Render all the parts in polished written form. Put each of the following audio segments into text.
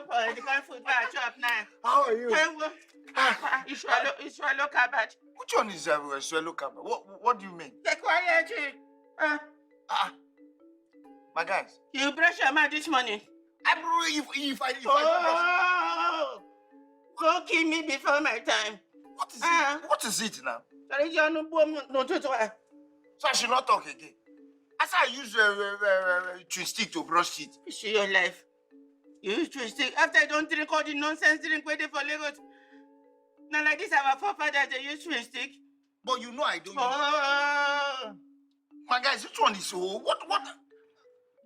the kind of food I chop now. How are you? You swallow cabbage. Which one is swallow cabbage? What do you mean? Take quiet. My guys. You brush your mouth this morning. If I don't brush... Don't kill me before my time. What is it? What is it now? So I should not talk again. As I use chewing stick to brush teeth. You see your life. You use chewing stick. After I don't drink all the nonsense drink waiting for Lagos. Now like this, our forefathers, they use chewing stick. But you know I don't use... My guys, which one is so? What?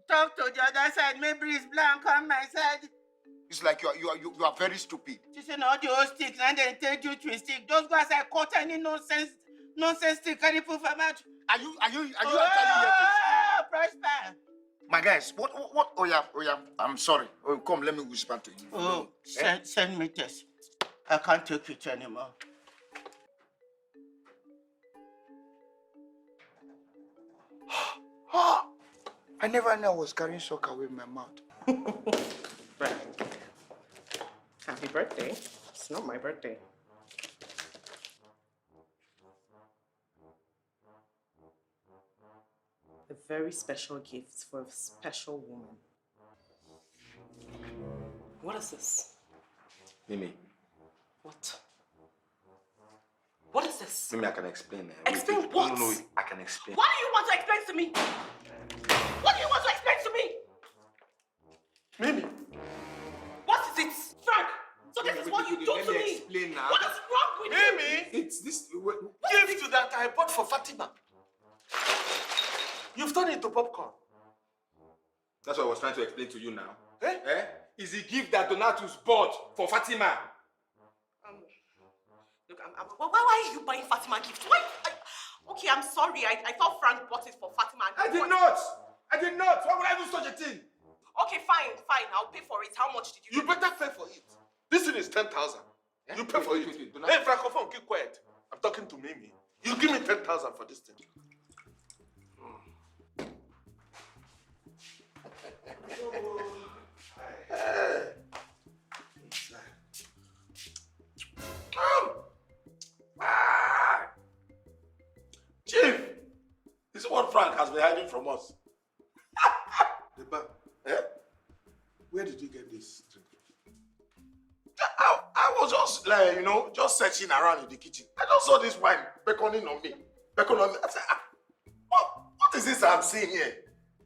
Talk to the other side. Maybe it's blank on my side. It's like you are very stupid. You see all the old sticks and they take you chewing stick. Just go outside, cut any nonsense stick, carry food from out. Are you actually here to... Prosper. My guys, what? Oh yeah, I'm sorry. Oh, come, let me whisper to you. Oh, send me this. I can't take it anymore. I never knew I was carrying soccer with my mouth. Right. Happy birthday. It's not my birthday. A very special gift for a special woman. What is this? Mimi. What? What is this? Mimi, I can explain. Explain what? No, I can explain. What do you want to explain to me? What do you want to explain to me? Mimi. What is it? Frank, so this is what you do to me. Explain now. What is wrong with you? Mimi, it's this gift that I bought for Fatima. You've turned it into popcorn. That's what I was trying to explain to you now. Eh? It's a gift that Donatus bought for Fatima. Look, why are you buying Fatima gifts? Why? Okay, I'm sorry. I thought Frank bought it for Fatima. I did not. Why would I do such a thing? Okay, fine. I'll pay for it. How much did you? You better pay for it. This thing is 10,000. You pay for it. Hey, Francophone, keep quiet. I'm talking to Mimi. You give me 10,000 for this thing. Chief, this is what Frank has been hiding from us. The bar. Where did you get this drink? I was just like, just searching around in the kitchen. I just saw this wine beckoning on me. I said, what is this I'm seeing here?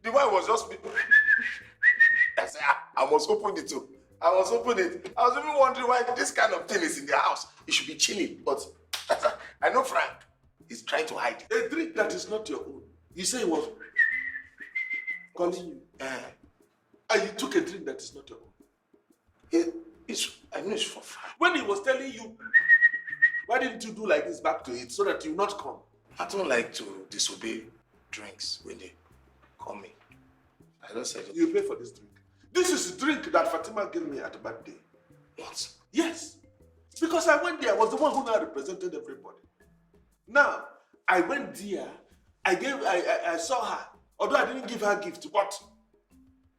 The wine was just... I said, I must open it too. I was even wondering why this kind of thing is in the house. It should be chilling, but I know Frank is trying to hide it. A drink that is not your own. You say he was calling you. And you took a drink that is not your own. I know it's for Frank. When he was telling you, why didn't you do like this back to it so that you not come? I don't like to disobey drinks when they call me. I don't say it. You pay for this drink. This is the drink that Fatima gave me at the birthday. What? Yes. Because I went there, I was the one who now represented everybody. Now, I went there, I saw her, although I didn't give her a gift, but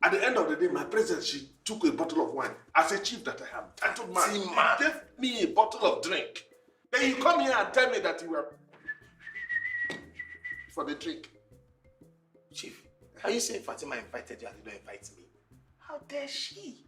at the end of the day, my presence, she took a bottle of wine. As a chief that I am, gentleman, he gave me a bottle of drink. Then you come here and tell me that you were for the drink. Chief, are you saying Fatima invited you and you don't invite me? How dare she?